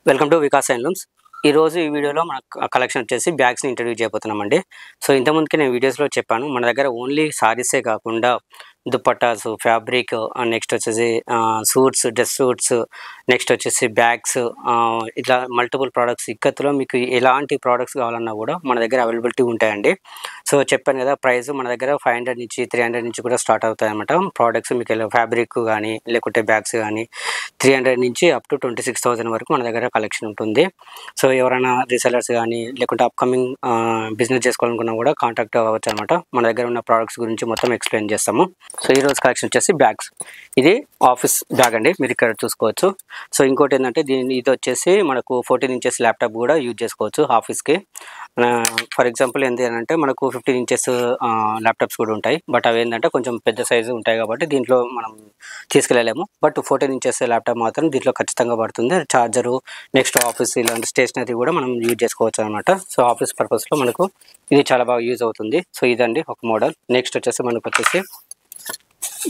Welcome to Vikas handlooms. ఈరోజు ఈ వీడియోలో మన కలెక్షన్ వచ్చేసి బ్యాగ్స్ని ఇంట్రడ్యూస్ చేయబోతున్నామండి. సో ఇంతకుముందుకి నేను వీడియోస్లో చెప్పాను, మన దగ్గర ఓన్లీ సారీసే కాకుండా దుపట్టాసు, ఫ్యాబ్రిక్, నెక్స్ట్ వచ్చేసి సూట్స్, డ్రెస్ సూట్స్, నెక్స్ట్ వచ్చేసి బ్యాగ్స్, ఇట్లా మల్టిపుల్ ప్రోడక్ట్స్. ఇక్కత్తులో మీకు ఎలాంటి ప్రోడక్ట్స్ కావాలన్నా కూడా మన దగ్గర అవైలబిలిటీ ఉంటాయండి. సో చెప్పాను కదా, ప్రైస్ మన దగ్గర 500 నుంచి 300 నుంచి కూడా స్టార్ట్ అవుతాయి అన్నమాట. ప్రోడక్ట్స్ మీకు ఫ్యాబ్రిక్ కానీ లేకుంటే బ్యాగ్స్ కానీ 300 నుంచి అప్ టు 26,000 వరకు మన దగ్గర కలెక్షన్ ఉంటుంది. సో ఎవరైనా రీసెలర్స్ కానీ లేకుంటే అప్కమింగ్ బిజినెస్ చేసుకోవాలనుకున్నా కూడా కాంటాక్ట్ అవ్వచ్చు అనమాట. మన దగ్గర ఉన్న ప్రోడక్ట్స్ గురించి మొత్తం ఎక్స్ప్లెయిన్ చేస్తాము. సో ఈరోజు కలెక్షన్ వచ్చేసి బ్యాగ్స్. ఇది ఆఫీస్ బ్యాగ్ అండి, మీరు ఇక్కడ చూసుకోవచ్చు. సో ఇంకోటి ఏంటంటే ఇది వచ్చేసి మనకు 14 ఇంచెస్ ల్యాప్టాప్ కూడా యూజ్ చేసుకోవచ్చు ఆఫీస్కి. ఫర్ ఎగ్జాంపుల్ ఏంటి అంటే మనకు 15 ఇంచెస్ ల్యాప్టాప్స్ కూడా ఉంటాయి, బట్ అవి ఏంటంటే కొంచెం పెద్ద సైజు ఉంటాయి కాబట్టి దీంట్లో మనం తీసుకెళ్ళలేము. బట్ 14 ఇంచెస్ ల్యాప్టాప్ మాత్రం దీంట్లో ఖచ్చితంగా పడుతుంది. చార్జరు, నెక్స్ట్ ఆఫీస్ ఇలాంటి స్టేషనరీ కూడా మనం యూజ్ చేసుకోవచ్చు అనమాట. సో ఆఫీస్ పర్పస్లో మనకు ఇది చాలా బాగా యూజ్ అవుతుంది. సో ఇదండి ఒక మోడల్. నెక్స్ట్ వచ్చేసి మనకు వచ్చేసి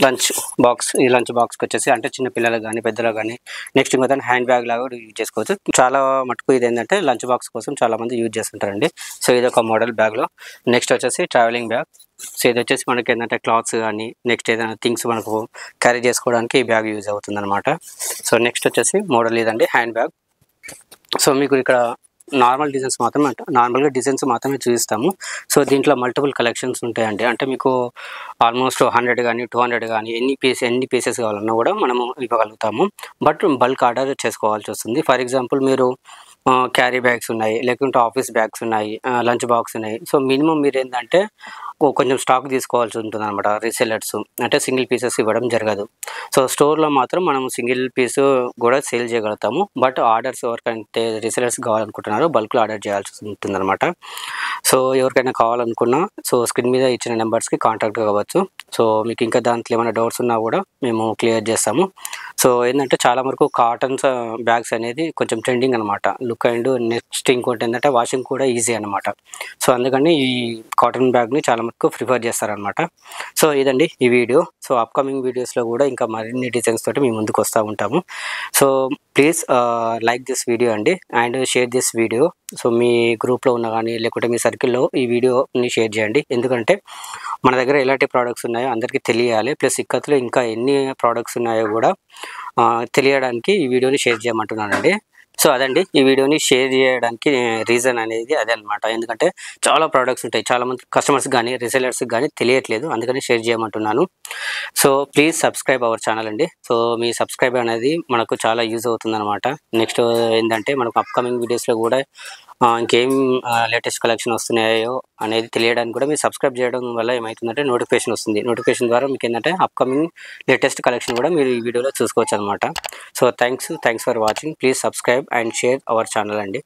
లంచ్ బాక్స్. ఈ లంచ్ బాక్స్కి వచ్చేసి అంటే చిన్న పిల్లలకు కానీ పెద్దలకు కానీ, నెక్స్ట్ ఇంకొక హ్యాండ్ బ్యాగ్ లాగా యూజ్ చేసుకోవచ్చు. చాలా మటుకు ఇది ఏంటంటే లంచ్ బాక్స్ కోసం చాలామంది యూజ్ చేస్తుంటారండి. సో ఇది ఒక మోడల్ బ్యాగ్లో. నెక్స్ట్ వచ్చేసి ట్రావెలింగ్ బ్యాగ్. సో ఇది వచ్చేసి మనకి ఏంటంటే క్లాత్స్ కానీ నెక్స్ట్ ఏదైనా థింగ్స్ మనకు క్యారీ చేసుకోవడానికి ఈ బ్యాగ్ యూజ్ అవుతుంది అనమాట. సో నెక్స్ట్ వచ్చేసి మోడల్ ఇదండి, హ్యాండ్ బ్యాగ్. సో మీకు ఇక్కడ నార్మల్ డిజైన్స్ మాత్రమే, అంటే నార్మల్గా డిజైన్స్ మాత్రమే చూపిస్తాము. సో దీంట్లో మల్టిపుల్ కలెక్షన్స్ ఉంటాయండి. అంటే మీకు ఆల్మోస్ట్ 100 కానీ 200 కానీ ఎన్ని పీసెస్ కావాలన్నా కూడా మనము ఇవ్వగలుగుతాము. బట్ బల్క్ ఆర్డర్ చేసుకోవాల్సి వస్తుంది. ఫర్ ఎగ్జాంపుల్ మీరు క్యారీ బ్యాగ్స్ ఉన్నాయి, లేకుంటే ఆఫీస్ బ్యాగ్స్ ఉన్నాయి, లంచ్ బాక్స్ ఉన్నాయి. సో మినిమం మీరు ఏంటంటే కొంచెం స్టాక్ తీసుకోవాల్సి ఉంటుంది అనమాట. రీసెలర్స్ అంటే సింగిల్ పీసెస్ ఇవ్వడం జరగదు. సో స్టోర్లో మాత్రం మనం సింగిల్ పీసు కూడా సేల్ చేయగలుగుతాము. బట్ ఆర్డర్స్ ఎవరికంటే రీసెలర్స్ కావాలనుకుంటున్నారో బల్క్లో ఆర్డర్ చేయాల్సి ఉంటుంది అనమాట. సో ఎవరికైనా కావాలనుకున్నా సో స్క్రీన్ మీద ఇచ్చిన నెంబర్స్కి కాంటాక్ట్ కావచ్చు. సో మీకు ఇంకా దాంట్లో ఏమైనా డౌట్స్ ఉన్నా కూడా మేము క్లియర్ చేస్తాము. సో ఏంటంటే చాలా వరకు కాటన్స్ బ్యాగ్స్ అనేది కొంచెం ట్రెండింగ్ అనమాట, లుక్ అండ్ నెక్స్ట్ ఇంకోటి ఏంటంటే వాషింగ్ కూడా ఈజీ అనమాట. సో అందుకని ఈ కాటన్ బ్యాగ్ని చాలా మటుకు ప్రిఫర్ చేస్తారనమాట. సో ఇదండి ఈ వీడియో. సో అప్కమింగ్ వీడియోస్లో కూడా ఇంకా మరిన్ని డిజైన్స్ తోటి మేము ముందుకు వస్తూ ఉంటాము. So please like this video అండి and share this video. So మీ గ్రూప్లో ఉన్న కానీ లేకుంటే మీ సర్కిల్లో ఈ వీడియోని షేర్ చేయండి. ఎందుకంటే మన దగ్గర ఎలాంటి ప్రోడక్ట్స్ ఉన్నాయో అందరికీ తెలియాలి. ప్లస్ ఇక్కత్తులో ఇంకా ఎన్ని ప్రోడక్ట్స్ ఉన్నాయో కూడా తెలియడానికి ఈ వీడియోని షేర్ చేయమంటున్నానండి. సో అదండి ఈ వీడియోని షేర్ చేయడానికి రీజన్ అనేది అదే అనమాట. ఎందుకంటే చాలా ప్రోడక్ట్స్ ఉంటాయి, చాలామంది కస్టమర్స్ కానీ రీసెలర్స్కి కానీ తెలియట్లేదు, అందుకని షేర్ చేయమంటున్నాను. So please subscribe our channel అండి. సో మీ సబ్స్క్రైబ్ అనేది మనకు చాలా యూజ్ అవుతుంది అనమాట. నెక్స్ట్ ఏంటంటే మనకు అప్కమింగ్ వీడియోస్లో కూడా ఇంకేం లేటెస్ట్ కలెక్షన్ వస్తున్నాయో అనేది తెలియడానికి కూడా మీరు సబ్స్క్రైబ్ చేయడం వల్ల ఏమవుతుందంటే నోటిఫికేషన్ వస్తుంది. నోటిఫికేషన్ ద్వారా మీకు ఏంటంటే అప్కమింగ్ లేటెస్ట్ కలెక్షన్ కూడా మీరు ఈ వీడియోలో చూసుకోవచ్చు అనమాట. So thanks for watching. Please subscribe and share our channel అండి.